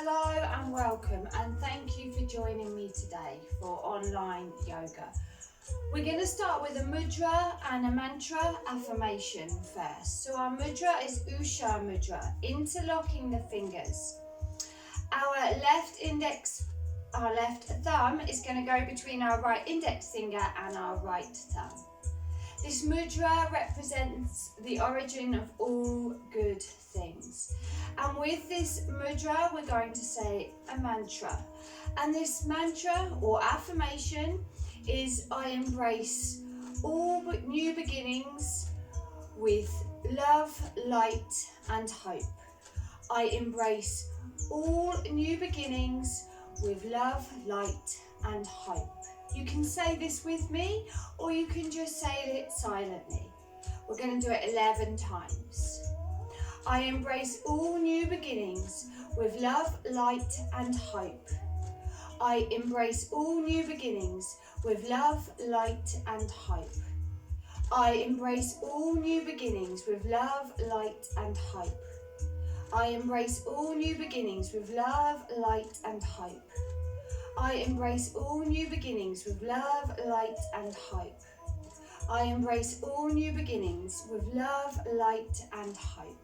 Hello and welcome, and thank you for joining me today for online yoga. We're going to start with a mudra and a mantra affirmation first. So our mudra is Usha mudra, interlocking the fingers. Our left thumb is going to go between our right index finger and our right thumb. This mudra represents the origin of all good things. And with this mudra, we're going to say a mantra. And this mantra or affirmation is I embrace all new beginnings with love, light and hope. I embrace all new beginnings with love, light and hope. You can say this with me or you can just say it silently. We're going to do it 11 times. I embrace all new beginnings with love, light and hope. I embrace all new beginnings with love, light and hope. I embrace all new beginnings with love, light and hope. I embrace all new beginnings with love, light and hope. I embrace all new beginnings with love, light and hope. I embrace all new beginnings with love, light and hope.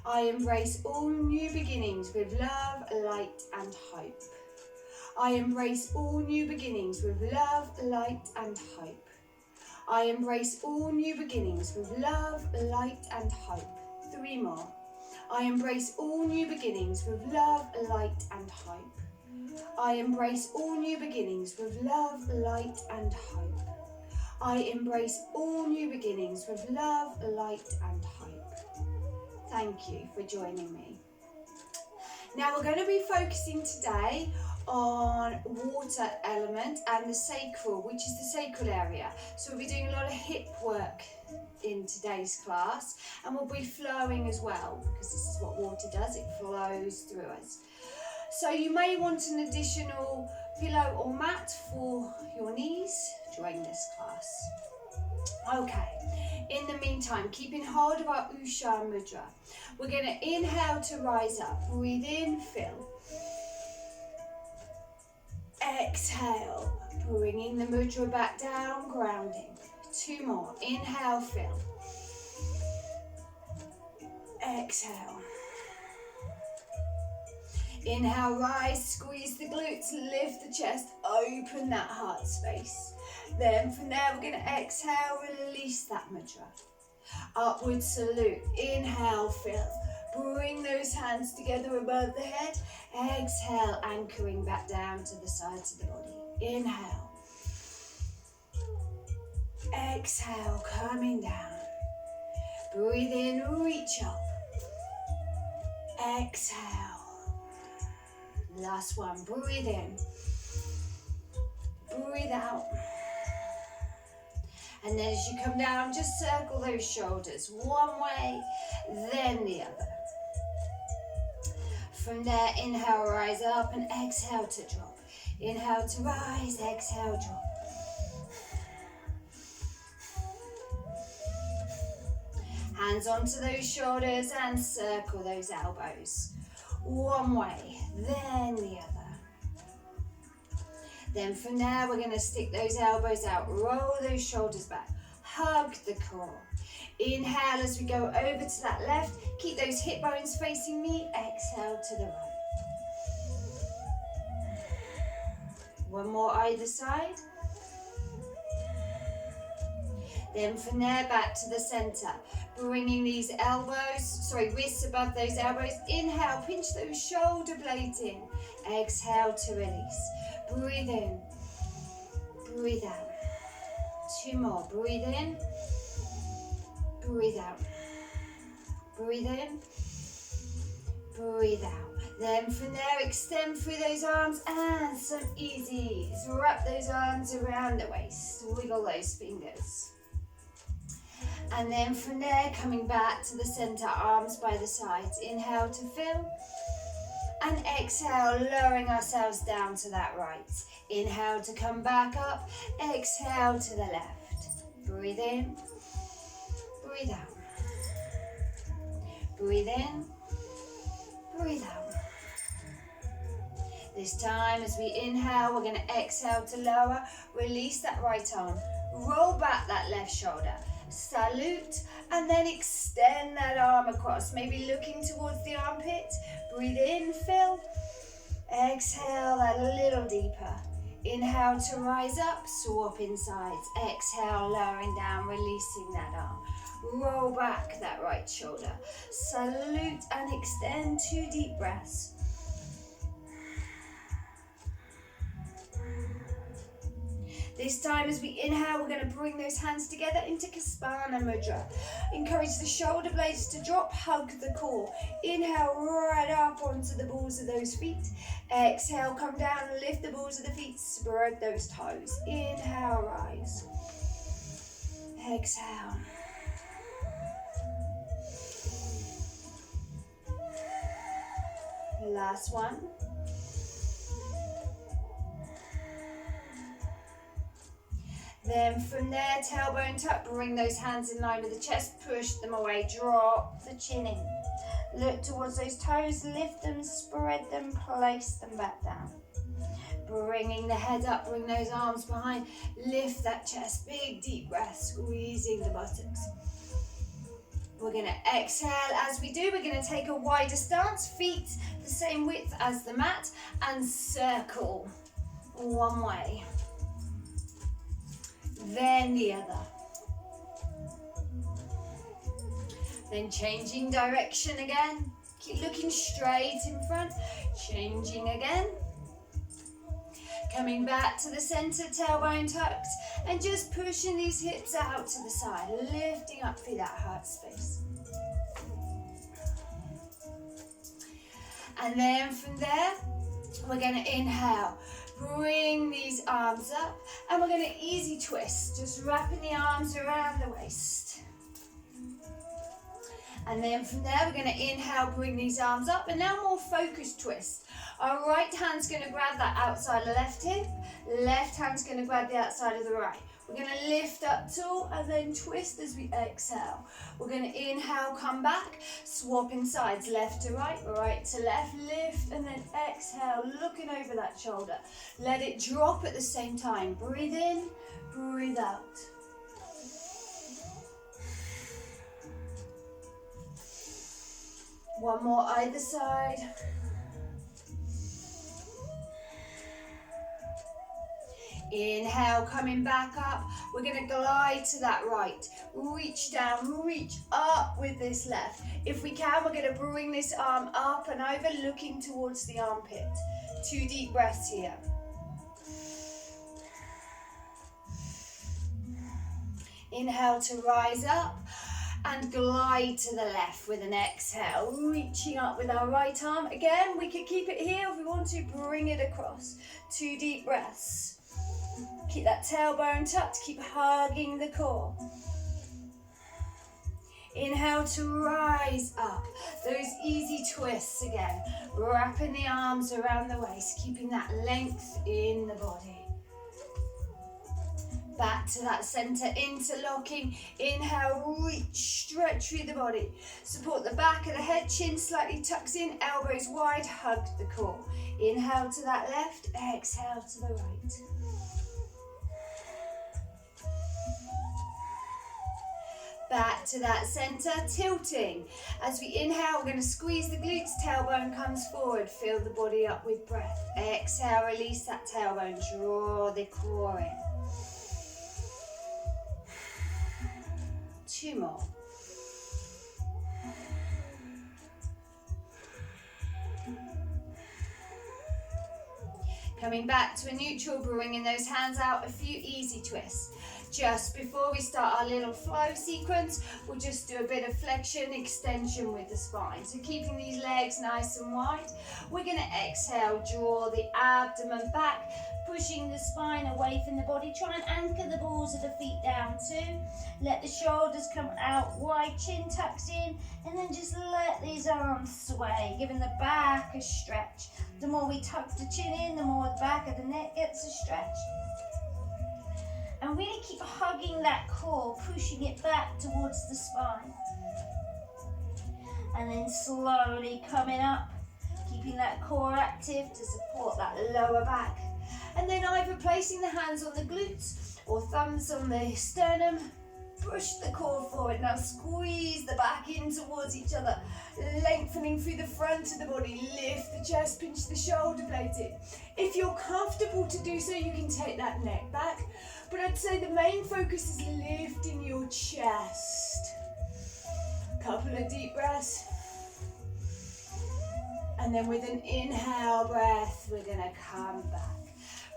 I embrace all new beginnings with love, light and hope. I embrace all new beginnings with love, light and hope. I embrace all new beginnings with love, light and hope. 3 more. I embrace all new beginnings with love, light and hope. I embrace all new beginnings with love, light and hope. I embrace all new beginnings with love, light and hope. Thank you for joining me. Now we're going to be focusing today on water element and the sacral, which is the sacral area. So we'll be doing a lot of hip work in today's class, and we'll be flowing as well, because this is what water does, it flows through us. So you may want an additional pillow or mat for your knees during this class. Okay, in the meantime, keeping hold of our Usha mudra. We're going to inhale to rise up. Breathe in, fill. Exhale, bringing the mudra back down, grounding. 2 more. Inhale, fill. Exhale. Inhale, rise, squeeze the glutes, lift the chest, open that heart space. Then from there, we're going to exhale, release that mudra. Upward salute. Inhale, fill. Bring those hands together above the head. Exhale, anchoring back down to the sides of the body. Inhale. Exhale, coming down. Breathe in, reach up. Exhale. Last one, breathe in. Breathe out. And then as you come down, just circle those shoulders. One way, then the other. From there, inhale, rise up and exhale to drop. Inhale to rise, exhale, drop. Hands onto those shoulders and circle those elbows. One way, then the other. Then from there, we're going to stick those elbows out, roll those shoulders back, hug the core. Inhale as we go over to that left, keep those hip bones facing me, exhale to the right. One more either side. Then from there, back to the center, bringing these wrists above those elbows. Inhale, pinch those shoulder blades in. Exhale to release. Breathe in, breathe out. 2 more, breathe in, breathe out. Breathe in, breathe out. Then from there, extend through those arms and some easy. Wrap those arms around the waist. Wiggle those fingers. And then from there, coming back to the center, arms by the sides. Inhale to fill. And exhale, lowering ourselves down to that right. Inhale to come back up. Exhale to the left. Breathe in. Breathe out. Breathe in. Breathe out. This time as we inhale, we're going to exhale to lower, release that right arm, roll back that left shoulder, salute, and then extend that arm across, maybe looking towards the armpit. Breathe in, fill, exhale that a little deeper. Inhale to rise up, swapping sides. Exhale, lowering down, releasing that arm. Roll back that right shoulder. Salute and extend 2 deep breaths. This time as we inhale, we're going to bring those hands together into Kaspana Mudra. Encourage the shoulder blades to drop, hug the core. Inhale right up onto the balls of those feet. Exhale, come down and lift the balls of the feet, spread those toes. Inhale, rise. Exhale. Last one. Then from there, tailbone tuck, bring those hands in line with the chest, push them away, drop the chin in. Look towards those toes, lift them, spread them, place them back down. Bringing the head up, bring those arms behind, lift that chest, big deep breath, squeezing the buttocks. We're going to exhale. As we do, we're going to take a wider stance, feet the same width as the mat, and circle one way. Then the other. Then changing direction again. Keep looking straight in front. Changing again. Coming back to the center, tailbone tucked, and just pushing these hips out to the side, lifting up through that heart space. And then from there, we're going to inhale. Bring these arms up, and we're going to easy twist, just wrapping the arms around the waist. And then from there, we're going to inhale, bring these arms up, and now more focused twist. Our right hand's going to grab that outside of the left hip, left hand's going to grab the outside of the right. We're going to lift up tall and then twist as we exhale. We're going to inhale, come back, swapping sides, left to right, right to left, lift, and then exhale, looking over that shoulder. Let it drop at the same time. Breathe in, breathe out. One more either side. Inhale, coming back up. We're going to glide to that right. Reach down, reach up with this left. If we can, we're going to bring this arm up and over, looking towards the armpit. 2 deep breaths here. Inhale to rise up and glide to the left with an exhale, reaching up with our right arm. Again, we could keep it here if we want to, bring it across. 2 deep breaths. Keep that tailbone tucked, keep hugging the core. Inhale to rise up. Those easy twists again. Wrapping the arms around the waist, keeping that length in the body. Back to that center, interlocking. Inhale, reach, stretch through the body. Support the back of the head, chin slightly tucks in, elbows wide, hug the core. Inhale to that left, exhale to the right. Back to that center, tilting. As we inhale, we're going to squeeze the glutes, tailbone comes forward, fill the body up with breath. Exhale, release that tailbone, draw the core in. 2 more. Coming back to a neutral, bringing those hands out, a few easy twists. Just before we start our little flow sequence, we'll just do a bit of flexion, extension with the spine. So keeping these legs nice and wide, we're going to exhale, draw the abdomen back, pushing the spine away from the body. Try and anchor the balls of the feet down too. Let the shoulders come out wide, chin tucks in, and then just let these arms sway, giving the back a stretch. The more we tuck the chin in, the more the back of the neck gets a stretch. And really keep hugging that core, pushing it back towards the spine. And then slowly coming up. Keep keeping that core active to support that lower back. And then either placing the hands on the glutes or thumbs on the sternum. Push the core forward. Now squeeze the back in towards each other, lengthening through the front of the body. Lift the chest, pinch the shoulder blades in. If you're comfortable to do so, you can take that neck back. But I'd say the main focus is lifting your chest. Couple of deep breaths. And then with an inhale breath, we're going to come back.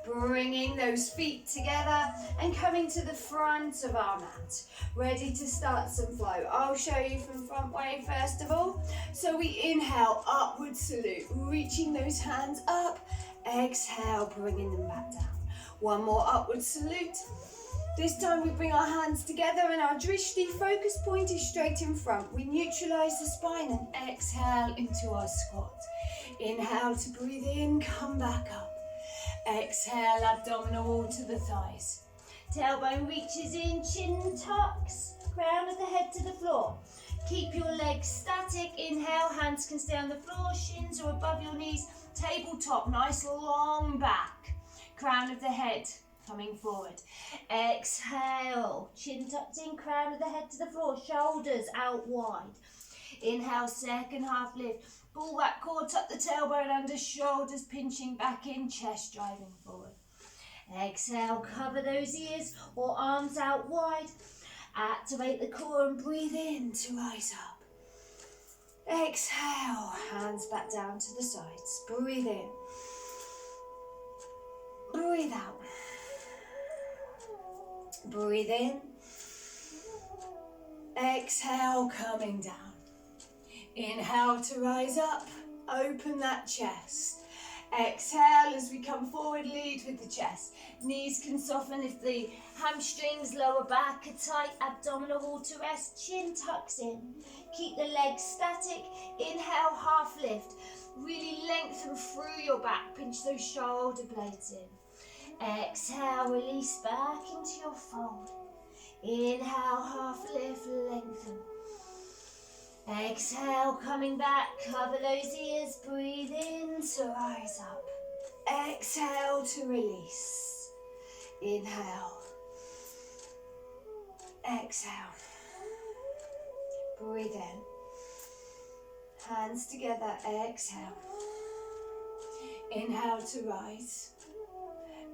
Bringing those feet together and coming to the front of our mat. Ready to start some flow. I'll show you from front way first of all. So we inhale, upward salute, reaching those hands up. Exhale, bringing them back down. One more upward salute. This time we bring our hands together and our drishti focus point is straight in front. We neutralize the spine and exhale into our squat. Inhale to breathe in, come back up. Exhale, abdominal wall to the thighs. Tailbone reaches in, chin tucks, crown of the head to the floor. Keep your legs static. Inhale, hands can stay on the floor, shins are above your knees. Tabletop, nice long back. Crown of the head coming forward. Exhale, chin tucked in, crown of the head to the floor, shoulders out wide. Inhale, second half lift. Pull that core, tuck the tailbone under, shoulders pinching back in, chest driving forward. Exhale, cover those ears or arms out wide. Activate the core and breathe in to rise up. Exhale, hands back down to the sides. Breathe in. Breathe out. Breathe in. Exhale, coming down. Inhale to rise up, open that chest. Exhale as we come forward, lead with the chest. Knees can soften if the hamstrings, lower back are tight, abdominal wall to rest, chin tucks in. Keep the legs static, inhale, half lift. Really lengthen through your back, pinch those shoulder blades in. Exhale, release back into your fold. Inhale, half lift, lengthen. Exhale, coming back, cover those ears, breathe in to rise up. Exhale to release. Inhale. Exhale. Breathe in. Hands together, exhale. Inhale to rise.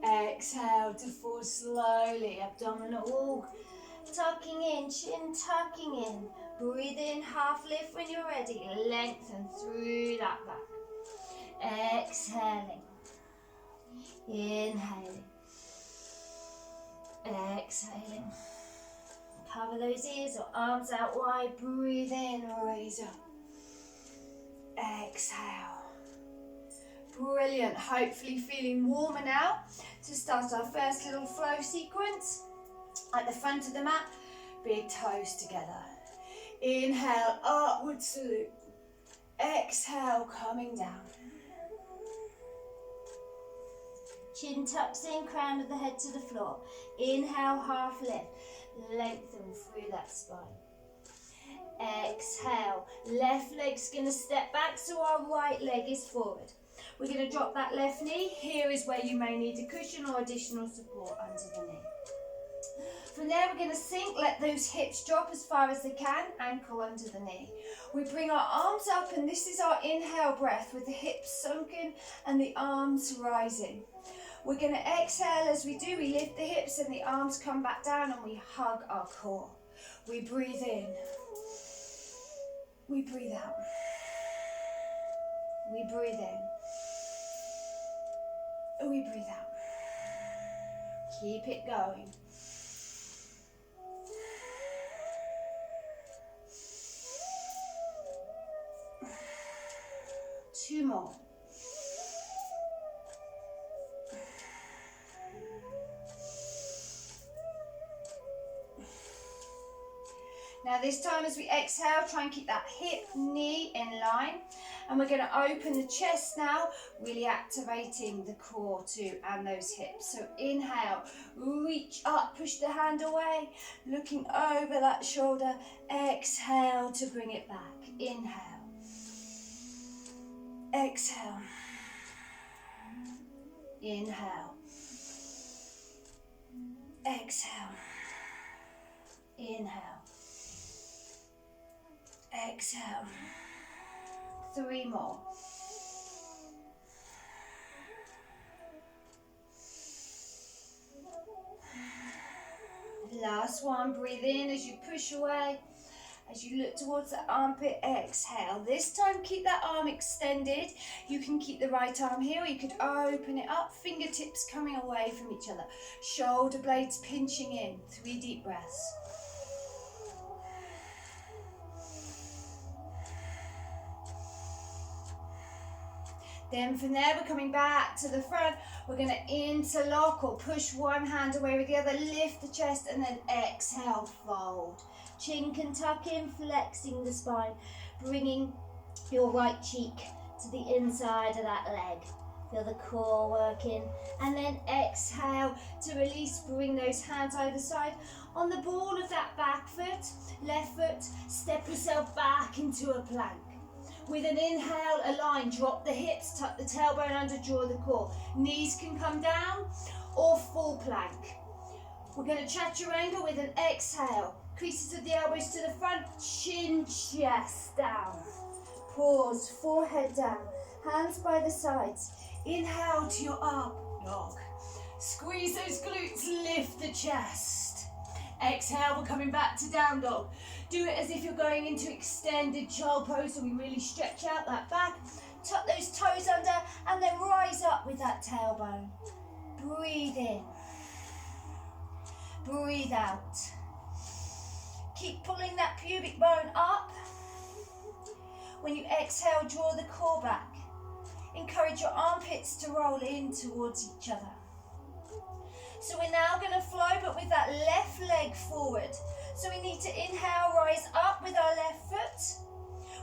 Exhale to fall slowly, abdominal wall. Tucking in, chin tucking in. Breathe in, half lift when you're ready. Lengthen through that back. Exhaling. Inhaling. Exhaling. Cover those ears or arms out wide. Breathe in, raise up. Exhale. Brilliant. Hopefully feeling warmer now to start our first little flow sequence. At the front of the mat, big toes together. Inhale, upward salute. Exhale, coming down. Chin tucks in, crown of the head to the floor. Inhale, half lift. Lengthen through that spine. Exhale, left leg's going to step back so our right leg is forward. We're going to drop that left knee. Here is where you may need a cushion or additional support under the knee. From there we're going to sink, let those hips drop as far as they can, ankle under the knee. We bring our arms up and this is our inhale breath with the hips sunken and the arms rising. We're going to exhale as we do, we lift the hips and the arms come back down and we hug our core. We breathe in, we breathe out, we breathe in, we breathe out. Keep it going. Two more. Now this time as we exhale, try and keep that hip, knee in line. And we're going to open the chest now, really activating the core too and those hips. So inhale, reach up, push the hand away, looking over that shoulder. Exhale to bring it back. Inhale. Exhale. Inhale. Exhale. Inhale. Exhale. 3 more. Last one. Breathe in as you push away. As you look towards the armpit, exhale. This time keep that arm extended. You can keep the right arm here, or you could open it up, fingertips coming away from each other. Shoulder blades pinching in. 3 deep breaths. Then from there, we're coming back to the front. We're going to interlock or push one hand away with the other, lift the chest, and then exhale, fold. Chin can tuck in, flexing the spine, bringing your right cheek to the inside of that leg. Feel the core working. And then exhale to release, bring those hands either side. On the ball of that back foot, left foot, step yourself back into a plank. With an inhale, align, drop the hips, tuck the tailbone under, draw the core. Knees can come down or full plank. We're going to chaturanga with an exhale. Creases of the elbows to the front, chin, chest down. Pause, forehead down, hands by the sides. Inhale to your up dog. Squeeze those glutes, lift the chest. Exhale, we're coming back to down dog. Do it as if you're going into extended child pose, so we really stretch out that back. Tuck those toes under and then rise up with that tailbone. Breathe in. Breathe out. Keep pulling that pubic bone up. When you exhale, draw the core back. Encourage your armpits to roll in towards each other. So we're now going to flow, but with that left leg forward. So we need to inhale, rise up with our left foot.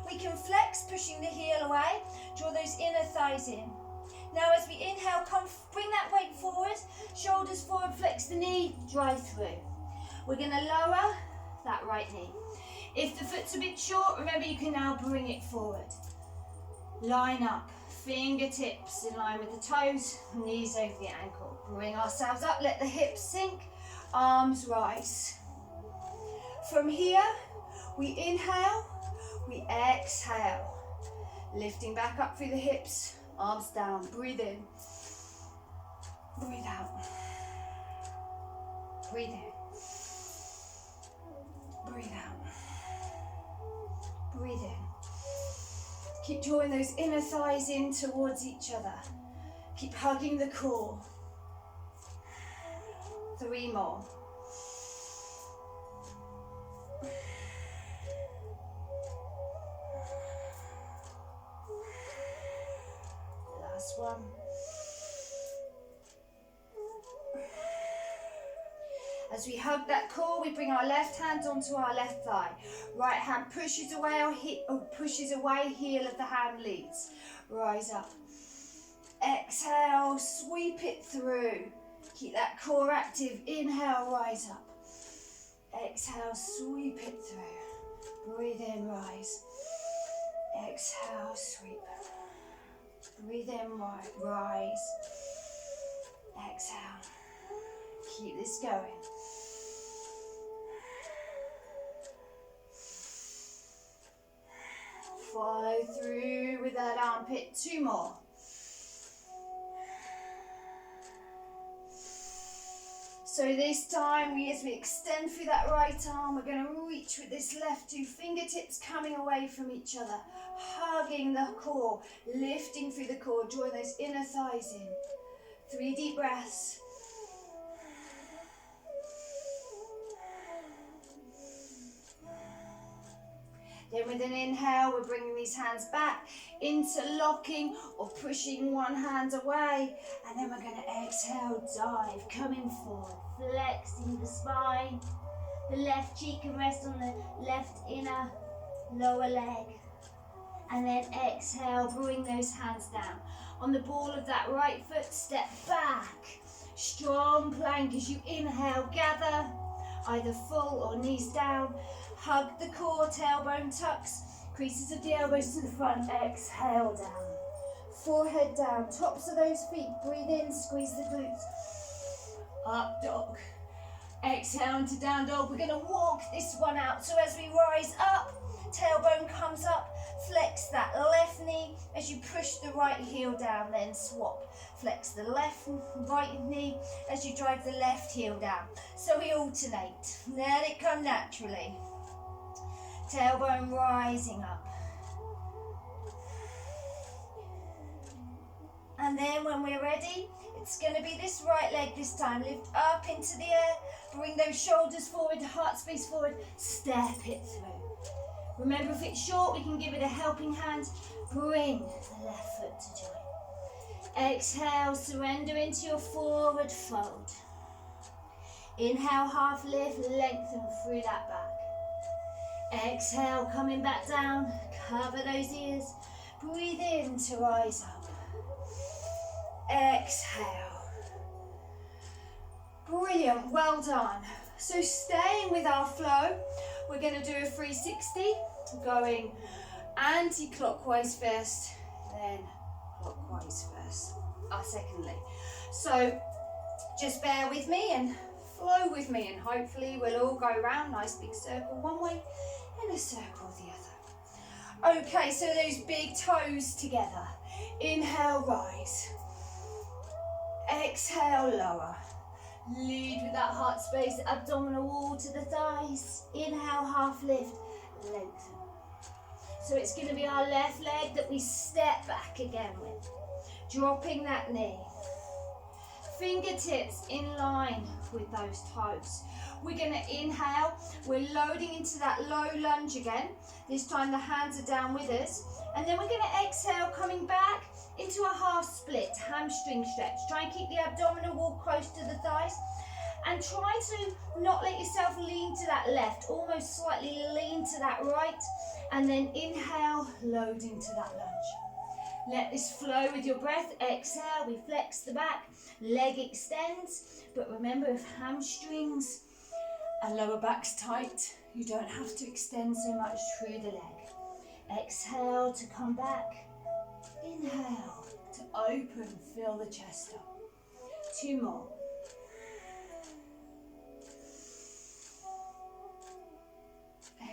We can flex, pushing the heel away. Draw those inner thighs in. Now as we inhale, bring that weight forward. Shoulders forward, flex the knee, drive through. We're going to lower that right knee. If the foot's a bit short, remember you can now bring it forward. Line up, fingertips in line with the toes, knees over the ankle. Bring ourselves up, let the hips sink, arms rise. From here, we inhale, we exhale. Lifting back up through the hips, arms down, breathe in. Breathe out. Breathe in. Breathe out. Breathe in. Keep drawing those inner thighs in towards each other. Keep hugging the core. 3 more. Last one. As we hug that core, we bring our left hand onto our left thigh. Right hand pushes away pushes away, heel of the hand leads. Rise up. Exhale, sweep it through. Keep that core active. Inhale, rise up. Exhale, sweep it through. Breathe in, rise. Exhale, sweep. Breathe in, rise. Exhale. Keep this going. Follow through with that armpit. 2 more. So this time, as we extend through that right arm, we're going to reach with this left, 2 fingertips coming away from each other, hugging the core, lifting through the core, drawing those inner thighs in. 3 deep breaths. Then with an inhale, we're bringing these hands back, interlocking or pushing one hand away. And then we're going to exhale, dive, coming forward, flexing the spine. The left cheek can rest on the left inner lower leg. And then exhale, bring those hands down. On the ball of that right foot, step back. Strong plank as you inhale, gather, either full or knees down. Hug the core, tailbone tucks, creases of the elbows to the front, exhale down. forehead down, tops of those feet, breathe in, squeeze the glutes. Up dog. Exhale into down dog. We're going to walk this one out. So as we rise up, tailbone comes up, flex that left knee as you push the right heel down, then swap. Flex the right knee as you drive the left heel down. So we alternate. Let it come naturally. Tailbone rising up. And then when we're ready, it's going to be this right leg this time. Lift up into the air, bring those shoulders forward, heart space forward, step it through. Remember, if it's short, we can give it a helping hand. Bring the left foot to join. Exhale, surrender into your forward fold. Inhale, half lift, lengthen through that back. Exhale, coming back down, cover those ears. Breathe in to rise up. Exhale. Brilliant, well done. So staying with our flow, we're going to do a 360, going anti-clockwise first, then clockwise first, secondly. So just bear with me and flow with me, and hopefully we'll all go round, nice big circle one way and a circle the other. Okay, so those big toes together. Inhale, rise. Exhale, lower. Lead with that heart space, abdominal wall to the thighs. Inhale, half lift, lengthen. So it's going to be our left leg that we step back again with. Dropping that knee. Fingertips in line with those toes. We're going to inhale. We're loading into that low lunge again. This time the hands are down with us. And then we're going to exhale, coming back into a half split, hamstring stretch. Try and keep the abdominal wall close to the thighs. And try to not let yourself lean to that left, almost slightly lean to that right. And then inhale, load into that lunge. Let this flow with your breath. Exhale, we flex the back, leg extends. But remember, if hamstrings and lower back's tight, you don't have to extend so much through the leg. Exhale to come back. Inhale to open, fill the chest up. 2 more.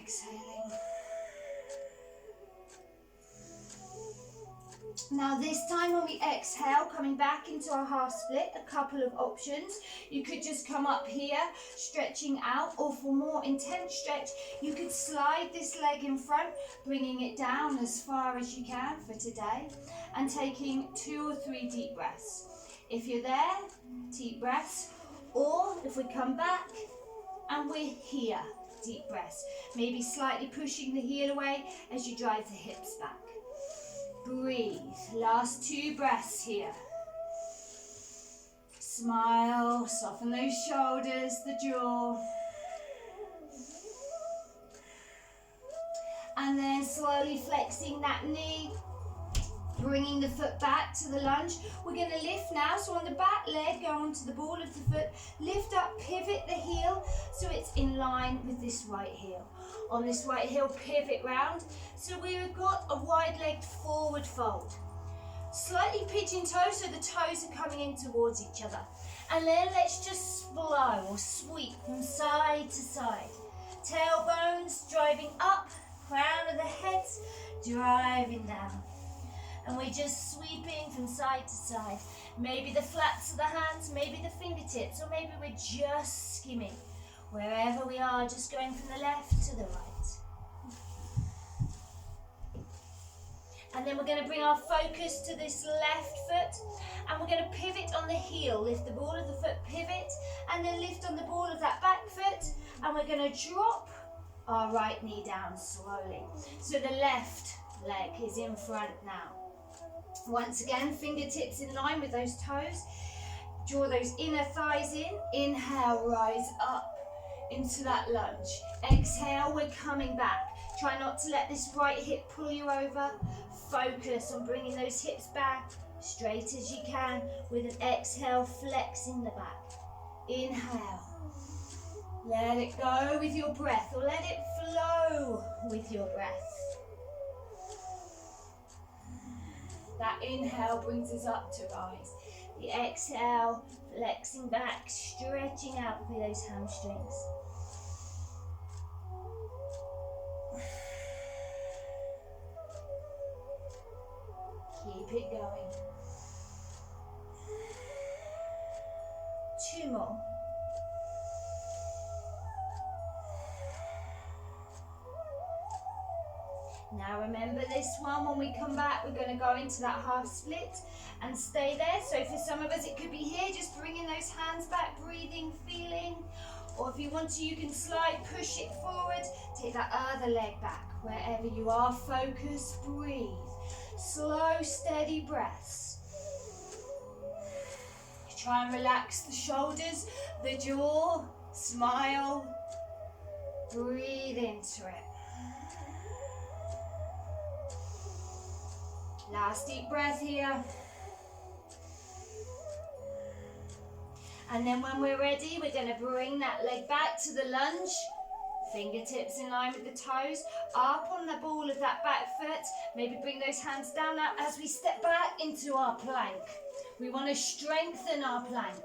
Exhaling. Now this time when we exhale, coming back into our half split, a couple of options. You could just come up here, stretching out, or for more intense stretch, you could slide this leg in front, bringing it down as far as you can for today, and taking 2 or 3 deep breaths. If you're there, deep breaths, or if we come back and we're here, deep breaths. Maybe slightly pushing the heel away as you drive the hips back. Breathe. Last 2 breaths here. Smile, soften those shoulders, the jaw. And then slowly flexing that knee, bringing the foot back to the lunge. We're going to lift now, so on the back leg, go onto the ball of the foot, lift up, pivot the heel, so it's in line with this right heel. On this right heel, pivot round, so we've got a wide-legged forward fold. Slightly pigeon toe, so the toes are coming in towards each other. And then let's just flow or sweep from side to side. Tailbones driving up, crown of the head driving down. And we're just sweeping from side to side. Maybe the flats of the hands, maybe the fingertips, or maybe we're just skimming. Wherever we are, just going from the left to the right. And then we're going to bring our focus to this left foot, and we're going to pivot on the heel. Lift the ball of the foot, pivot, and then lift on the ball of that back foot, and we're going to drop our right knee down slowly. So the left leg is in front now. Once again, fingertips in line with those toes. Draw those inner thighs in. Inhale, rise up into that lunge. Exhale, we're coming back. Try not to let this right hip pull you over. Focus on bringing those hips back straight as you can with an exhale, flexing the back. Inhale. Let it go with your breath, or let it flow with your breath. That inhale brings us up to rise. The exhale, flexing back, stretching out through those hamstrings. Keep it going. 2 more. Now remember this one, when we come back, we're going to go into that half split and stay there. So for some of us, it could be here, just bringing those hands back, breathing, feeling. Or if you want to, you can slide, push it forward, take that other leg back. Wherever you are, focus, breathe. Slow, steady breaths. Try and relax the shoulders, the jaw, smile. Breathe into it. Last deep breath here. And then when we're ready, we're going to bring that leg back to the lunge. Fingertips in line with the toes. Up on the ball of that back foot. Maybe bring those hands down now as we step back into our plank. We want to strengthen our plank.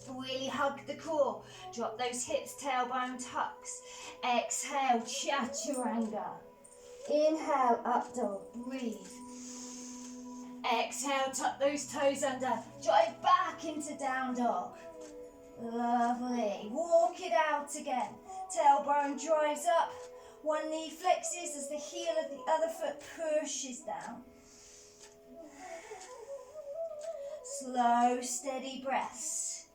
Really hug the core. Drop those hips, tailbone tucks. Exhale, chaturanga. Inhale, up dog. Breathe. Exhale, tuck those toes under. Drive back into down dog. Lovely. Walk it out again. Tailbone drives up. One knee flexes as the heel of the other foot pushes down. Slow, steady breaths.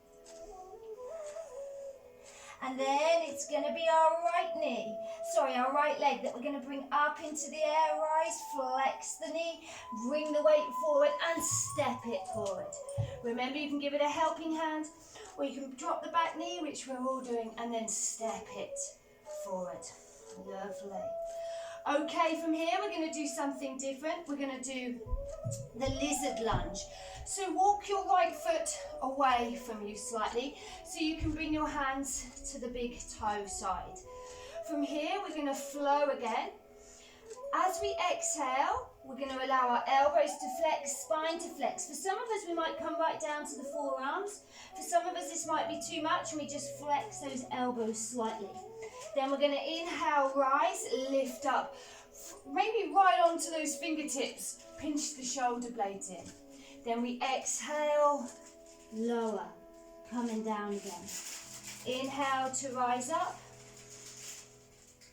And then it's going to be our right leg that we're going to bring up into the air, rise, flex the knee, bring the weight forward and step it forward. Remember, you can give it a helping hand, or you can drop the back knee, which we're all doing, and then step it forward. Lovely. Okay, from here we're going to do something different. We're going to do the lizard lunge. So walk your right foot away from you slightly so you can bring your hands to the big toe side. From here we're going to flow again. As we exhale, we're going to allow our elbows to flex, spine to flex. For some of us, we might come right down to the forearms. For some of us, this might be too much and we just flex those elbows slightly. Then we're going to inhale, rise, lift up. Maybe right onto those fingertips. Pinch the shoulder blades in. Then we exhale, lower, coming down again. Inhale to rise up.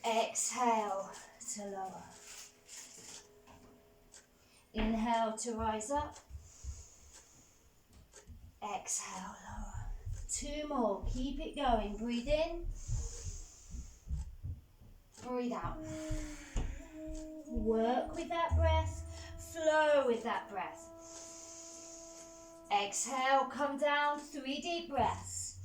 Exhale to lower. Inhale to rise up. Exhale, lower. 2 more. Keep it going. Breathe in. Breathe out. Work with that breath. Flow with that breath. Exhale, come down. 3 deep breaths.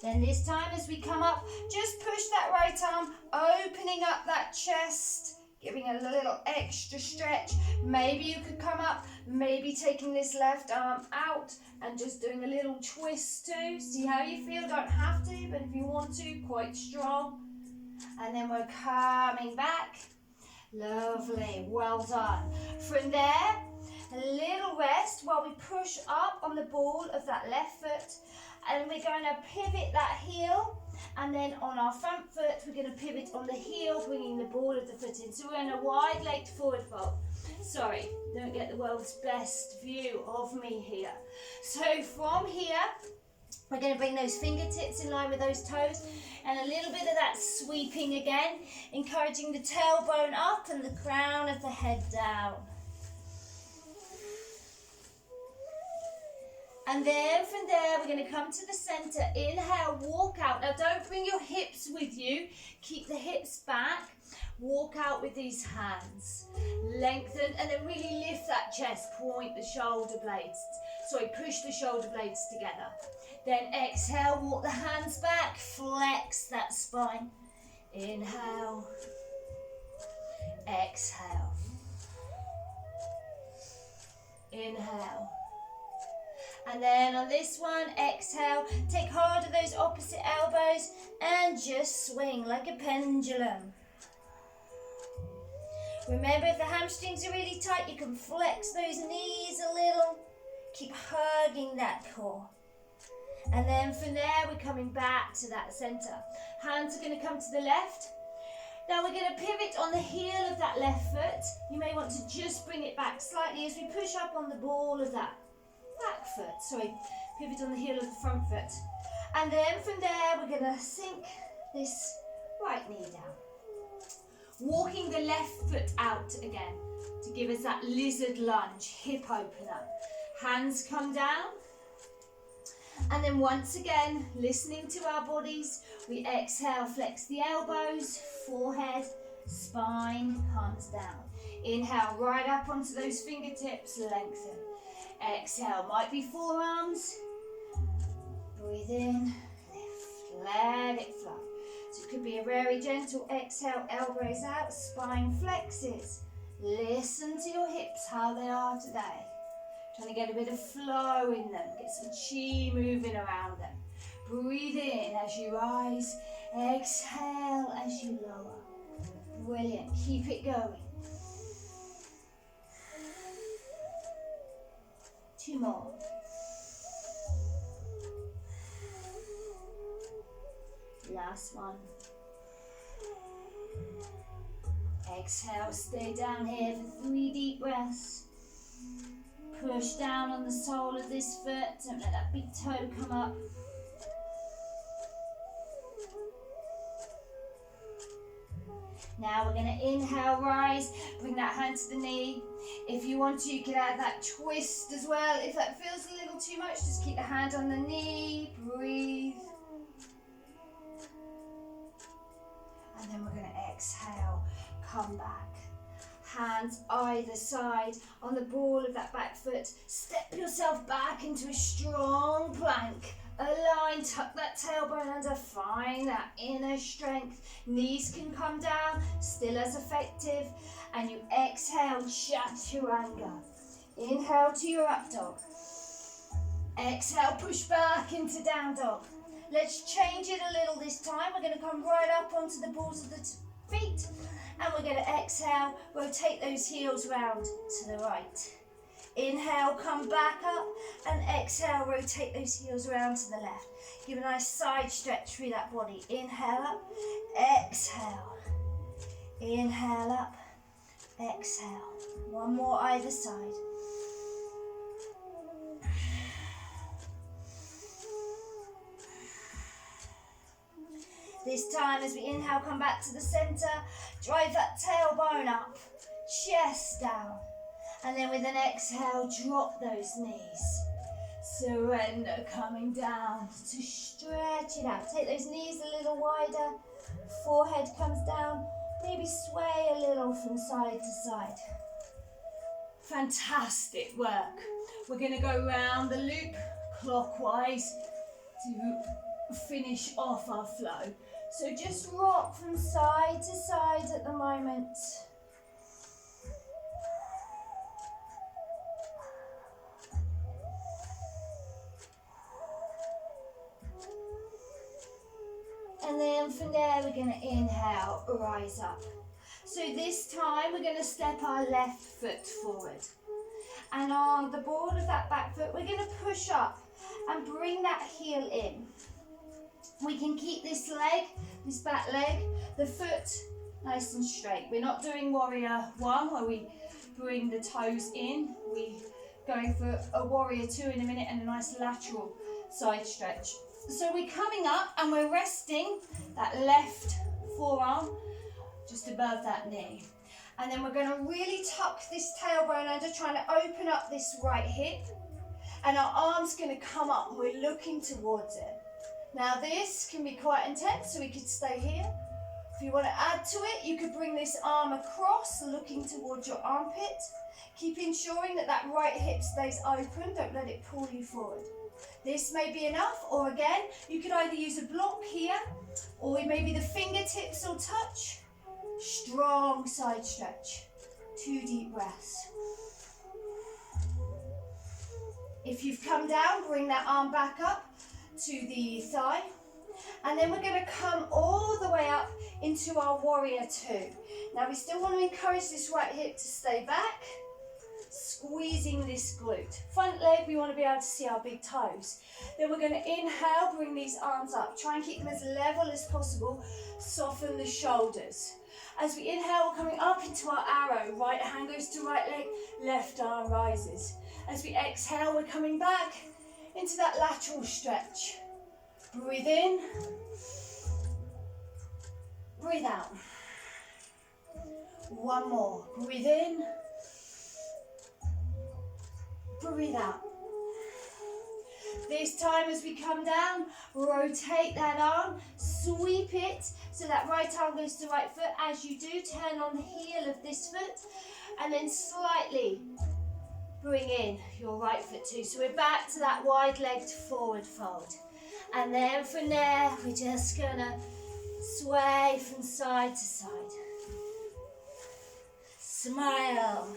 Then this time as we come up, just push that right arm, opening up that chest, giving a little extra stretch. Maybe you could come up, maybe taking this left arm out and just doing a little twist too. See how you feel, don't have to, but if you want to, quite strong. And then we're coming back. Lovely, well done. From there, a little rest while we push up on the ball of that left foot. And we're going to pivot that heel, and then on our front foot, we're going to pivot on the heel, bringing the ball of the foot in. So we're in a wide-legged forward fold. Sorry, don't get the world's best view of me here. So from here, we're going to bring those fingertips in line with those toes, and a little bit of that sweeping again, encouraging the tailbone up and the crown of the head down. And then from there, we're going to come to the center. Inhale, walk out. Now, don't bring your hips with you. Keep the hips back. Walk out with these hands. Lengthen, and then really lift that chest. Point the shoulder blades. Sorry, push the shoulder blades together. Then exhale, walk the hands back. Flex that spine. Inhale. Exhale. Inhale. And then on this one, exhale, take hold of those opposite elbows and just swing like a pendulum. Remember, if the hamstrings are really tight, you can flex those knees a little. Keep hugging that core. And then from there, we're coming back to that center. Hands are going to come to the left. Now we're going to pivot on the heel of that left foot. You may want to just bring it back slightly as we push up on the ball of that back foot. Sorry, pivot on the heel of the front foot. And then from there, we're going to sink this right knee down. Walking the left foot out again to give us that lizard lunge, hip opener. Hands come down. And then once again, listening to our bodies, we exhale, flex the elbows, forehead, spine comes down. Inhale, right up onto those fingertips, lengthen. Exhale, might be forearms. Breathe in, lift, let it flow. So it could be a very gentle exhale, elbows out, spine flexes. Listen to your hips, how they are today. Trying to get a bit of flow in them, get some chi moving around them. Breathe in as you rise, exhale as you lower. Brilliant, keep it going. 2 more. Last one. Exhale, stay down here for 3 deep breaths. Push down on the sole of this foot, don't let that big toe come up. Now we're going to inhale, rise, bring that hand to the knee. If you want to, you can add that twist as well. If that feels a little too much, just keep the hand on the knee, breathe. And then we're going to exhale, come back. Hands either side on the ball of that back foot. Step yourself back into a strong plank. Align, tuck that tailbone under, find that inner strength. Knees can come down, still as effective. And you exhale, chaturanga. Inhale to your up dog. Exhale, push back into down dog. Let's change it a little this time. We're going to come right up onto the balls of the feet. And we're going to exhale, rotate those heels round to the right. Inhale, come back up, and exhale, rotate those heels around to the left. Give a nice side stretch through that body. Inhale up, exhale. Inhale up, exhale. One more either side. This time, as we inhale, come back to the center, drive that tailbone up, chest down. And then with an exhale, drop those knees. Surrender, coming down to stretch it out. Take those knees a little wider, forehead comes down, maybe sway a little from side to side. Fantastic work. We're going to go round the loop clockwise to finish off our flow. So just rock from side to side at the moment. And then from there we're going to inhale, rise up. So this time we're going to step our left foot forward. And on the ball of that back foot, we're going to push up and bring that heel in. We can keep this leg, this back leg, the foot nice and straight. We're not doing warrior 1 where we bring the toes in. We're going for a warrior 2 in a minute and a nice lateral side stretch. So we're coming up and we're resting that left forearm just above that knee. And then we're going to really tuck this tailbone under, trying to open up this right hip. And our arm's going to come up and we're looking towards it. Now this can be quite intense, so we could stay here. If you want to add to it, you could bring this arm across, looking towards your armpit. Keep ensuring that that right hip stays open, don't let it pull you forward. This may be enough, or again, you could either use a block here, or maybe the fingertips will touch. Strong side stretch. 2 deep breaths. If you've come down, bring that arm back up to the thigh. And then we're going to come all the way up into our warrior two. Now we still want to encourage this right hip to stay back, squeezing this glute. Front leg, we want to be able to see our big toes. Then we're going to inhale, bring these arms up. Try and keep them as level as possible. Soften the shoulders. As we inhale, we're coming up into our arrow. Right hand goes to right leg, left arm rises. As we exhale, we're coming back into that lateral stretch. Breathe in, breathe out. One more. Breathe in, breathe out. This time as we come down, rotate that arm, sweep it so that right arm goes to right foot. As you do, turn on the heel of this foot and then slightly bring in your right foot too. So we're back to that wide-legged forward fold. And then from there, we're just gonna sway from side to side. Smile.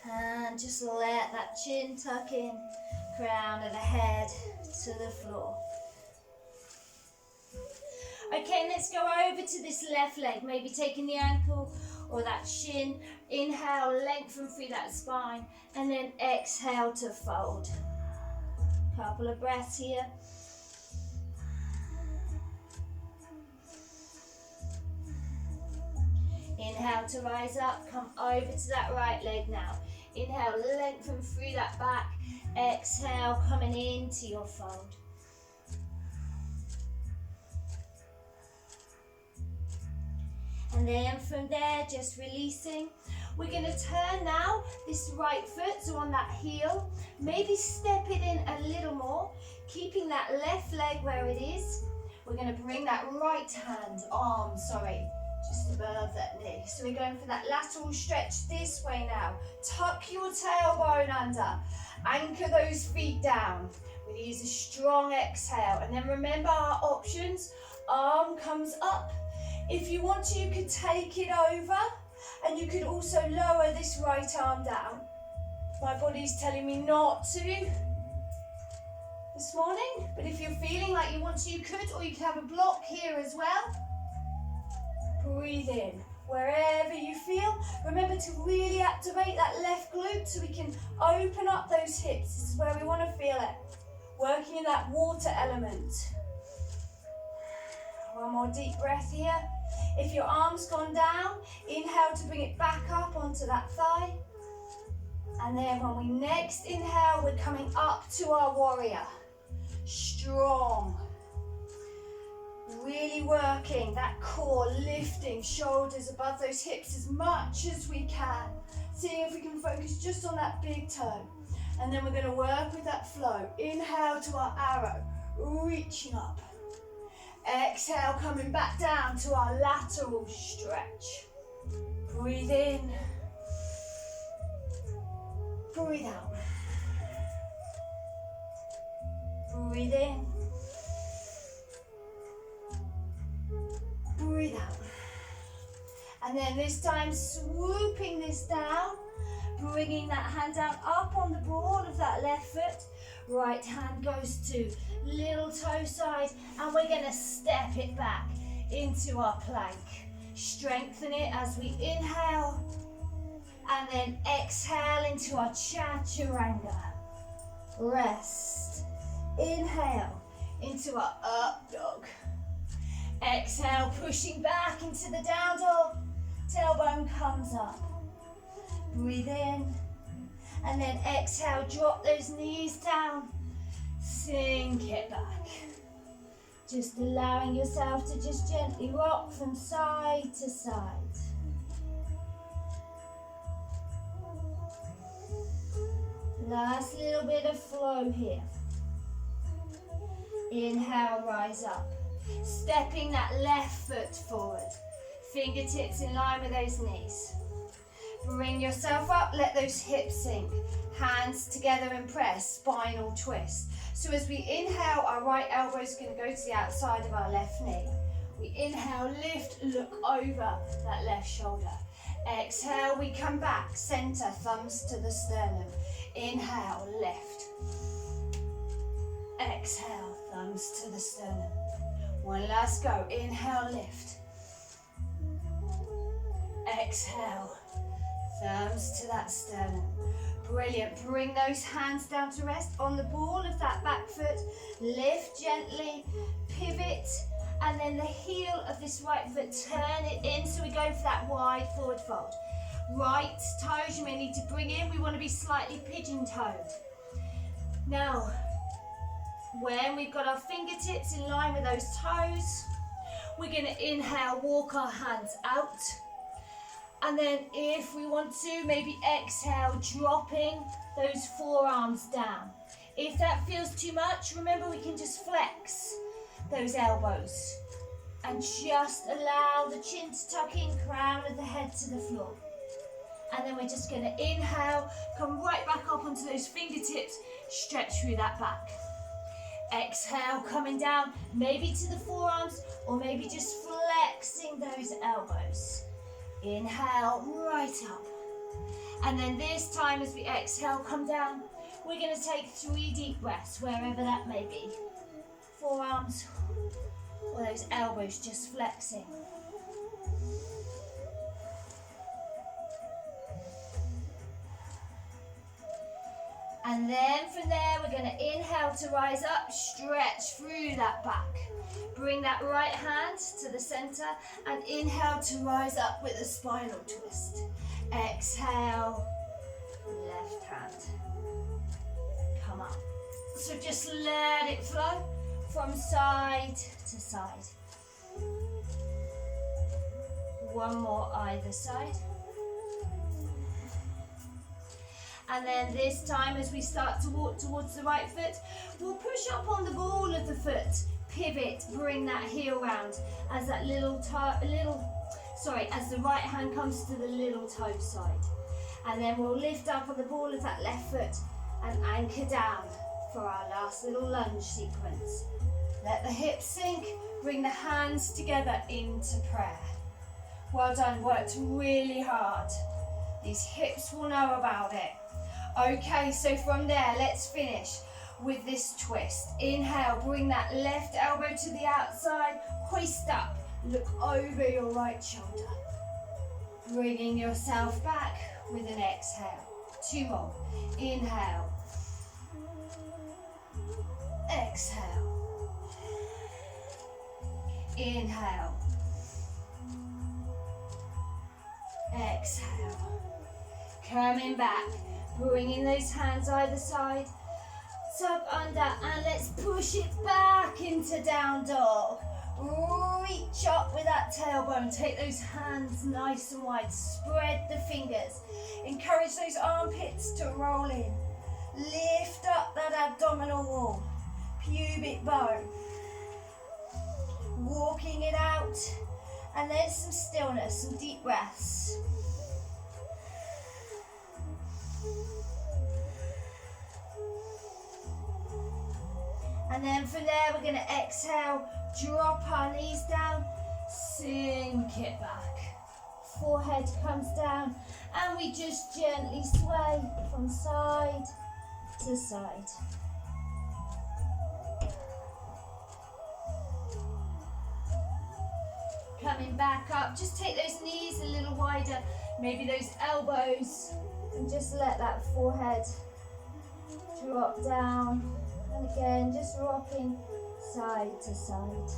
And just let that chin tuck in, crown of the head to the floor. Okay, let's go over to this left leg, maybe taking the ankle or that shin. Inhale, lengthen through that spine, and then exhale to fold. Couple of breaths here. Inhale to rise up, come over to that right leg now. Inhale, lengthen through that back. Exhale, coming into your fold. And then from there, just releasing. We're going to turn now this right foot, so on that heel. Maybe step it in a little more, keeping that left leg where it is. We're going to bring that right hand, arm, just above that knee. So we're going for that lateral stretch this way now. Tuck your tailbone under. Anchor those feet down. We'll use a strong exhale. And then remember our options. Arm comes up. If you want to, you could take it over. And you could also lower this right arm down. My body's telling me not to this morning. But if you're feeling like you want to, you could. Or you could have a block here as well. Breathe in wherever you feel. Remember to really activate that left glute so we can open up those hips. This is where we want to feel it. Working in that water element. One more deep breath here. If your arm's gone down, inhale to bring it back up onto that thigh. And then when we next inhale, we're coming up to our warrior. Strong. Really working that core, lifting shoulders above those hips as much as we can. Seeing if we can focus just on that big toe. And then we're going to work with that flow. Inhale to our arrow, reaching up. Exhale, coming back down to our lateral stretch. Breathe in. Breathe out. Breathe in. Breathe out. And then this time swooping this down, bringing that hand down up on the board of that left foot. Right hand goes to little toe side, and we're going to step it back into our plank. Strengthen it as we inhale, and then exhale into our chaturanga. Rest. Inhale into our up dog. Exhale, pushing back into the down dog. Tailbone comes up. Breathe in. And then exhale, drop those knees down. Sink it back. Just allowing yourself to just gently rock from side to side. Last little bit of flow here. Inhale, rise up. Stepping that left foot forward. Fingertips in line with those knees. Bring yourself up, let those hips sink. Hands together and press, spinal twist. So as we inhale, our right elbow is going to go to the outside of our left knee. We inhale, lift, look over that left shoulder. Exhale, we come back, center, thumbs to the sternum. Inhale, lift. Exhale, thumbs to the sternum. One last go, inhale, lift. Exhale, thumbs to that sternum. Brilliant, bring those hands down to rest on the ball of that back foot. Lift gently, pivot, and then the heel of this right foot, turn it in, so we go for that wide forward fold. Right toes you may need to bring in, we want to be slightly pigeon-toed. Now, when we've got our fingertips in line with those toes, we're going to inhale, walk our hands out. And then if we want to, maybe exhale, dropping those forearms down. If that feels too much, remember we can just flex those elbows. And just allow the chin to tuck in, crown of the head to the floor. And then we're just going to inhale, come right back up onto those fingertips, stretch through that back. Exhale, coming down, maybe to the forearms, or maybe just flexing those elbows. Inhale, right up. And then this time as we exhale, come down, we're going to take 3 deep breaths, wherever that may be. Forearms, or those elbows just flexing. And then from there, we're going to inhale to rise up, stretch through that back. Bring that right hand to the center and inhale to rise up with a spinal twist. Exhale, left hand. Come up. So just let it flow from side to side. One more either side. And then this time as we start to walk towards the right foot, we'll push up on the ball of the foot, pivot, bring that heel round as that as the right hand comes to the little toe side. And then we'll lift up on the ball of that left foot and anchor down for our last little lunge sequence. Let the hips sink, bring the hands together into prayer. Well done, worked really hard. These hips will know about it. Okay, so from there, let's finish with this twist. Inhale, bring that left elbow to the outside, hoist up, look over your right shoulder. Bringing yourself back with an exhale. 2 more. Inhale. Exhale. Inhale. Exhale. Coming back. Bringing those hands either side, tuck under, and let's push it back into down dog. Reach up with that tailbone, take those hands nice and wide, spread the fingers. Encourage those armpits to roll in. Lift up that abdominal wall, pubic bone. Walking it out, and then some stillness, some deep breaths. And then from there, we're going to exhale, drop our knees down, sink it back. Forehead comes down, and we just gently sway from side to side. Coming back up, just take those knees a little wider, maybe those elbows, and just let that forehead drop down. And again, just rocking side to side.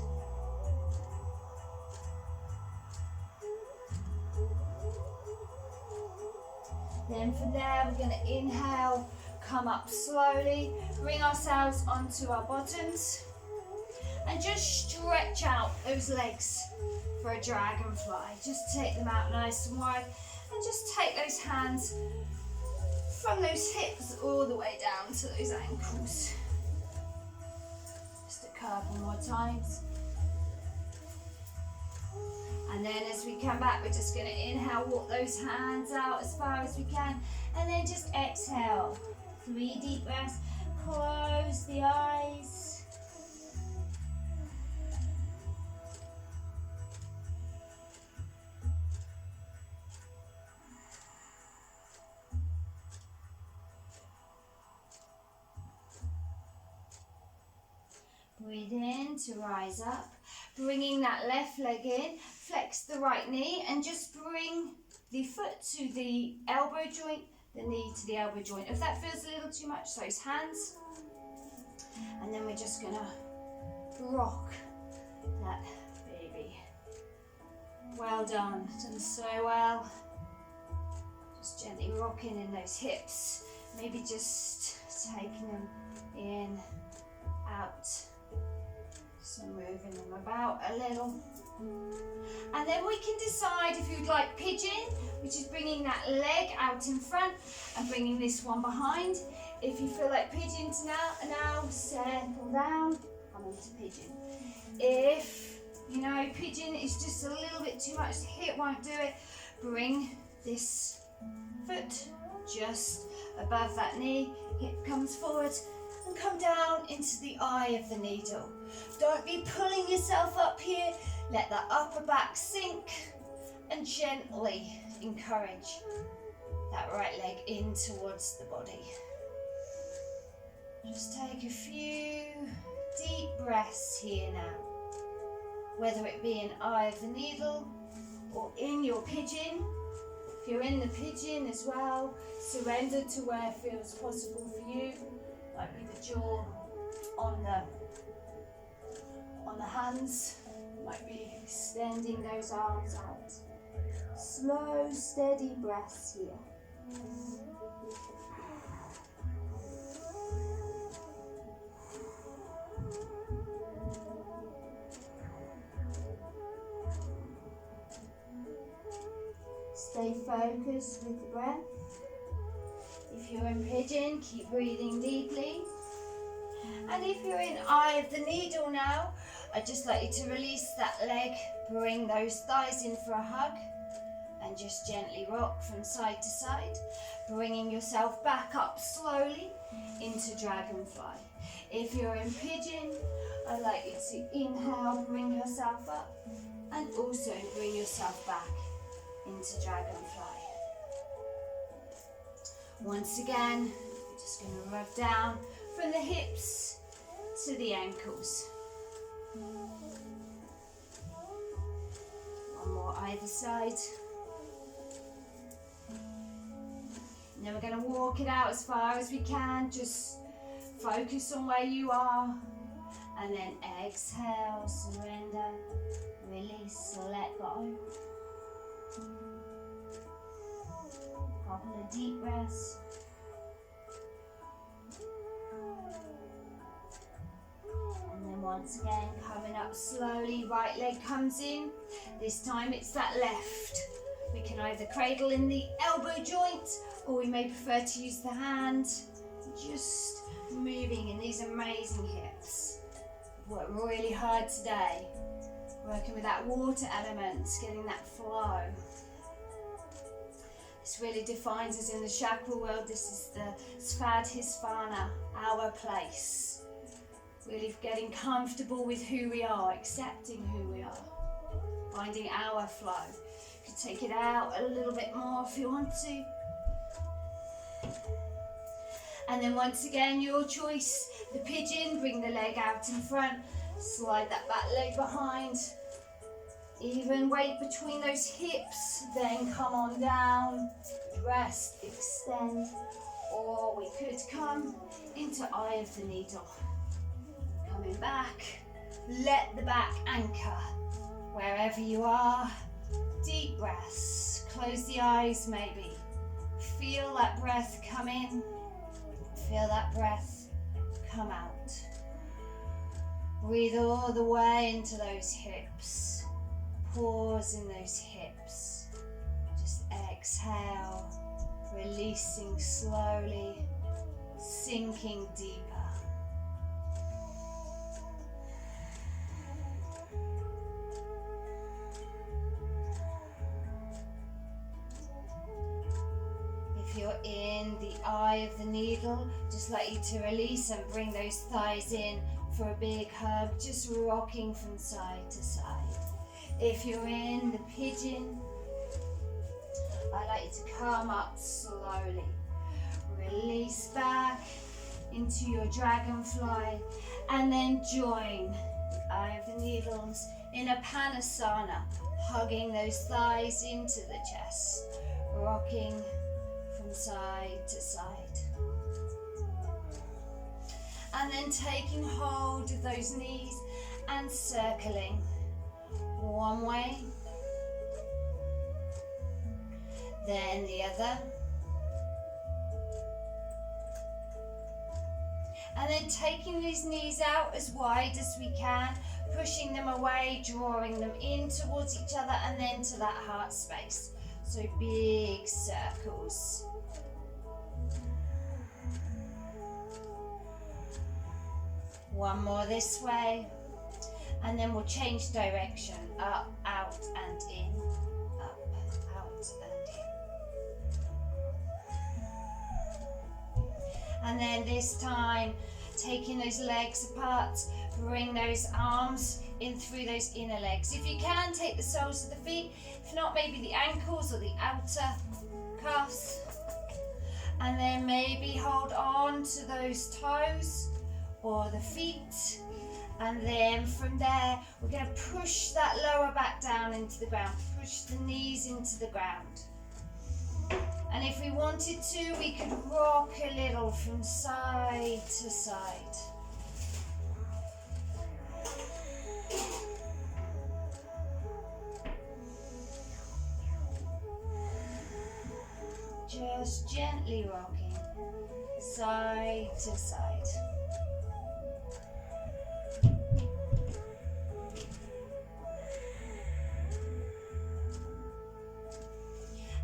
Then from there, we're going to inhale, come up slowly, bring ourselves onto our bottoms, and just stretch out those legs for a dragonfly. Just take them out nice and wide, and just take those hands from those hips all the way down to those ankles. Couple more times. And then as we come back, we're just going to inhale, walk those hands out as far as we can, and then just exhale. 3 deep breaths. Close the eyes. Breathe in to rise up. Bringing that left leg in. Flex the right knee and just bring the foot to the elbow joint, the knee to the elbow joint. If that feels a little too much, those hands. And then we're just going to rock that baby. Well done. Done so well. Just gently rocking in those hips. Maybe just taking them in, out. So moving them about a little. And then we can decide if you'd like pigeon, which is bringing that leg out in front and bringing this one behind. If you feel like pigeon now settle down, come into pigeon. If, you know, pigeon is just a little bit too much, the hip won't do it, bring this foot just above that knee, hip comes forward and come down into the eye of the needle. Don't be pulling yourself up here, let that upper back sink and gently encourage that right leg in towards the body. Just take a few deep breaths here now, whether it be an eye of the needle or in your pigeon. If you're in the pigeon as well, surrender to where it feels possible for you, like with the jaw on the hands, might be extending those arms out. Slow, steady breaths here. Stay focused with the breath. If you're in pigeon, keep breathing deeply. And if you're in eye of the needle now, I'd just like you to release that leg, bring those thighs in for a hug, and just gently rock from side to side, bringing yourself back up slowly into dragonfly. If you're in pigeon, I'd like you to inhale, bring yourself up, and also bring yourself back into dragonfly. Once again, we're just going to rub down from the hips to the ankles. One more either side. And then we're going to walk it out as far as we can. Just focus on where you are. And then exhale, surrender, release, let go. Couple of deep breaths. And then once again, coming up slowly, right leg comes in. This time it's that left. We can either cradle in the elbow joint, or we may prefer to use the hand. Just moving in these amazing hips. Worked really hard today. Working with that water element, getting that flow. This really defines us in the chakra world. This is the Svadhisthana, our place. Really getting comfortable with who we are, accepting who we are, finding our flow. You can take it out a little bit more if you want to. And then once again, your choice. The pigeon, bring the leg out in front, slide that back leg behind. Even weight between those hips, then come on down, rest, extend, or we could come into eye of the needle. Coming back, let the back anchor wherever you are. Deep breaths, close the eyes maybe. Feel that breath come in, feel that breath come out. Breathe all the way into those hips. Pause in those hips. Just exhale, releasing slowly, sinking deeper. If you're in the eye of the needle, just like you to release and bring those thighs in for a big hug, just rocking from side to side. If you're in the pigeon, I like you to come up slowly. Release back into your dragonfly, and then join over needles in a Panasana, hugging those thighs into the chest, rocking from side to side. And then taking hold of those knees and circling one way, then the other. And then taking these knees out as wide as we can, pushing them away, drawing them in towards each other, and then to that heart space. So big circles. One more this way, and then we'll change direction, up, out and in, up, out and in. And then this time, taking those legs apart, bring those arms in through those inner legs. If you can, take the soles of the feet, if not, maybe the ankles or the outer calves. And then maybe hold on to those toes or the feet, and then from there we're going to push that lower back down into the ground, push the knees into the ground. And if we wanted to, we could rock a little from side to side. Just gently rocking side to side.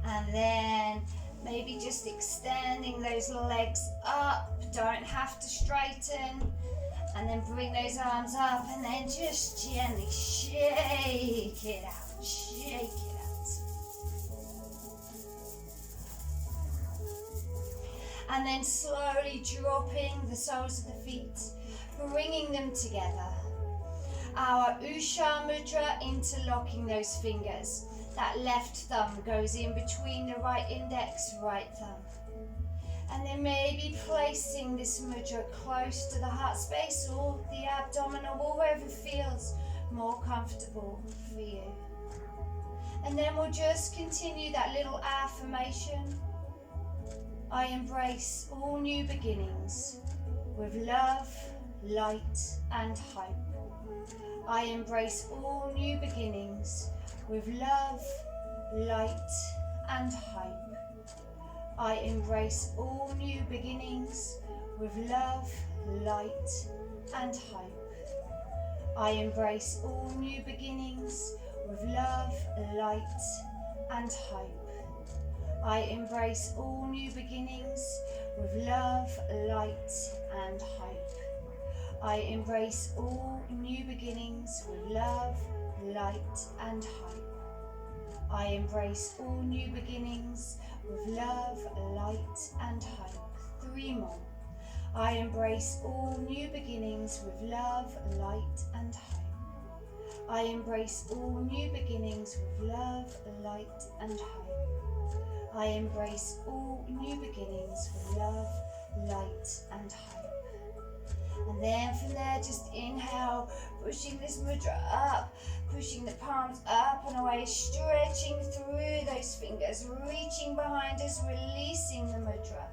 And then maybe just extending those legs up, don't have to straighten. And then bring those arms up and then just gently shake it out, shake it out. And then slowly dropping the soles of the feet, bringing them together. Our Usha Mudra, interlocking those fingers. That left thumb goes in between the right index, right thumb. And then maybe placing this mudra close to the heart space or the abdominal wall, wherever feels more comfortable for you. And then we'll just continue that little affirmation. I embrace all new beginnings with love, light and hope. I embrace all new beginnings with love, light and hope. I embrace all new beginnings with love, light and hope. I embrace all new beginnings with love, light and hope. I embrace all new beginnings with love, light and hope. I embrace all new beginnings with love, light and hope. I embrace all new beginnings with love, light and hope. 3 more. I embrace all new beginnings with love, light and hope. I embrace all new beginnings with love, light and hope. I embrace all new beginnings with love, light and hope. And then from there, just inhale, pushing this mudra up, pushing the palms up and away, stretching through those fingers, reaching behind us, releasing the mudra.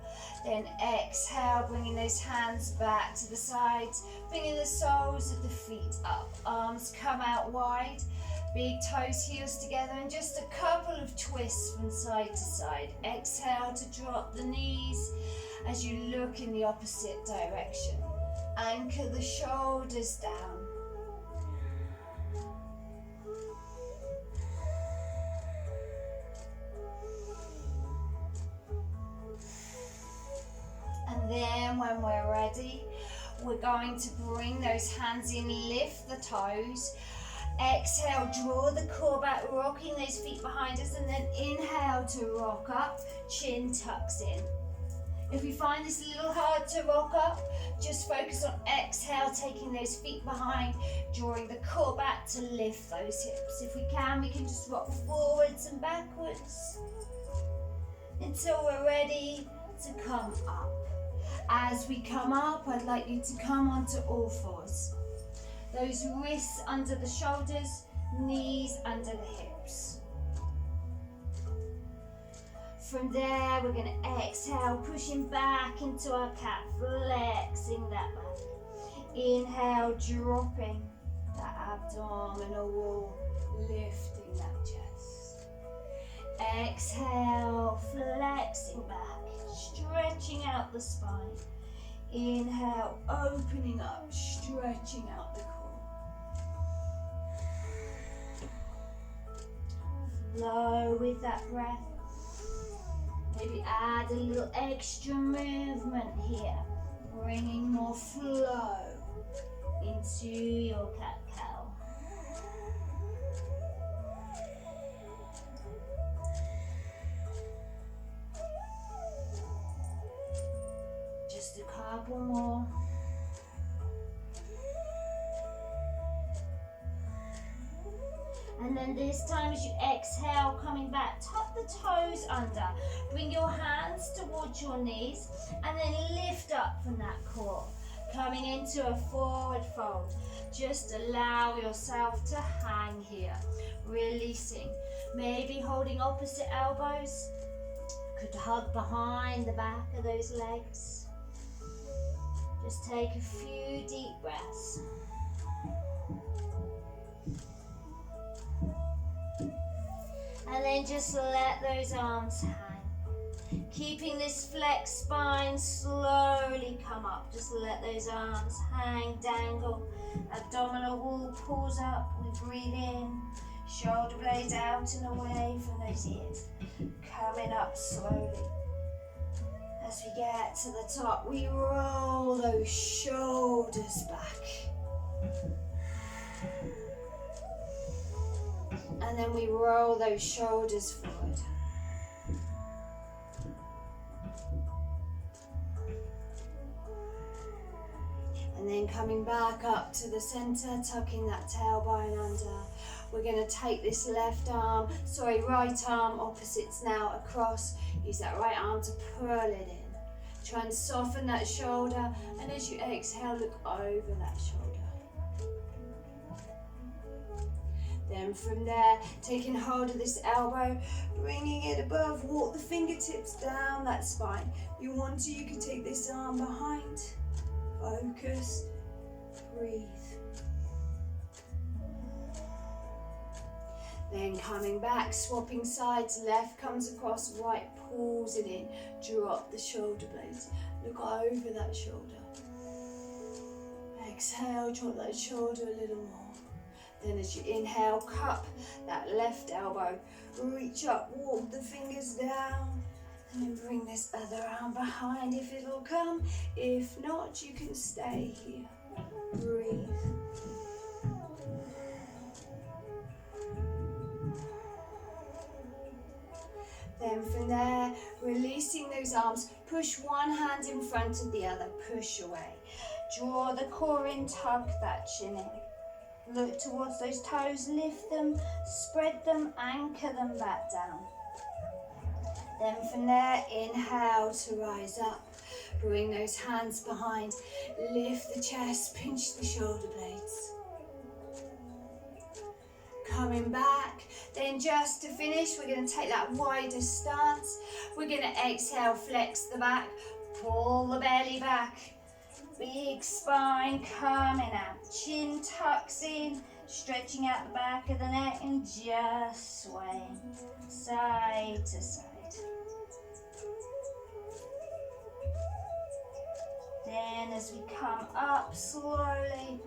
Then exhale, bringing those hands back to the sides, bringing the soles of the feet up, arms come out wide, big toes, heels together, and just a couple of twists from side to side. Exhale to drop the knees as you look in the opposite direction. Anchor the shoulders down. And then when we're ready, we're going to bring those hands in, lift the toes. Exhale, draw the core back, rocking those feet behind us, and then inhale to rock up, chin tucks in. If you find this a little hard to rock up, just focus on exhale, taking those feet behind, drawing the core back to lift those hips. If we can just rock forwards and backwards until we're ready to come up. As we come up, I'd like you to come onto all fours. Those wrists under the shoulders, knees under the hips. From there, we're going to exhale, pushing back into our cat, flexing that back. Inhale, dropping that abdominal wall, lifting that chest. Exhale, flexing back, stretching out the spine. Inhale, opening up, stretching out the core. Flow with that breath. Maybe add a little extra movement here, bringing more flow into your cat-cow. Just a couple more. And then this time as you exhale, coming back, tuck the toes under. Bring your hands towards your knees and then lift up from that core. Coming into a forward fold. Just allow yourself to hang here. Releasing. Maybe holding opposite elbows. Could hug behind the back of those legs. Just take a few deep breaths. And then just let those arms hang. Keeping this flexed spine, slowly come up. Just let those arms hang, dangle. Abdominal wall pulls up. We breathe in. Shoulder blades out and away from those ears. Coming up slowly. As we get to the top, we roll those shoulders back. And then we roll those shoulders forward. And then coming back up to the center, tucking that tailbone under. We're going to take this right arm, opposites now across. Use that right arm to pull it in. Try and soften that shoulder, and as you exhale, look over that shoulder. Then from there, taking hold of this elbow, bringing it above, walk the fingertips down that spine. If you want to, you can take this arm behind. Focus, breathe. Then coming back, swapping sides, left comes across, right pulls it in. Drop the shoulder blades, look over that shoulder. Exhale, drop that shoulder a little more. Then as you inhale, cup that left elbow, reach up, walk the fingers down, and then bring this other arm behind if it'll come. If not, you can stay here. Breathe. Then from there, releasing those arms, push one hand in front of the other, push away. Draw the core in, tuck that chin in. Look towards those toes, lift them, spread them, anchor them back down. Then from there, inhale to rise up. Bring those hands behind, lift the chest, pinch the shoulder blades. Coming back, then just to finish, we're going to take that wider stance. We're going to exhale, flex the back, pull the belly back. Big spine coming out, chin tucks in, stretching out the back of the neck and just swaying side to side. Then as we come up slowly,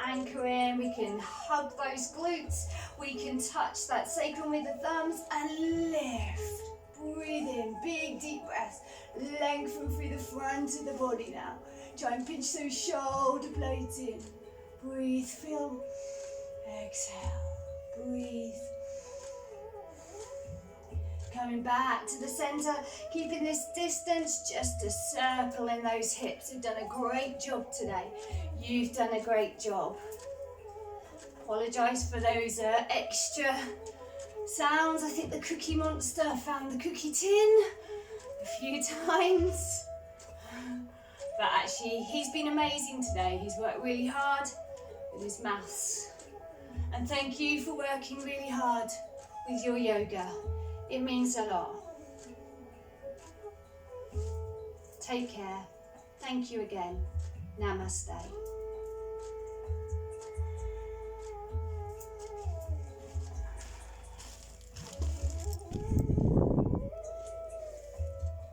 anchor in, we can hug those glutes, we can touch that sacrum with the thumbs and lift. Breathe in, big deep breaths, lengthen through the front of the body now. Try and pinch those shoulder blades in. Breathe, fill, exhale, breathe. Coming back to the center, keeping this distance, just a circle in those hips. You've done a great job today. You've done a great job. Apologise for those extra sounds. I think the Cookie Monster found the cookie tin a few times. But actually, he's been amazing today. He's worked really hard with his maths. And thank you for working really hard with your yoga. It means a lot. Take care. Thank you again. Namaste.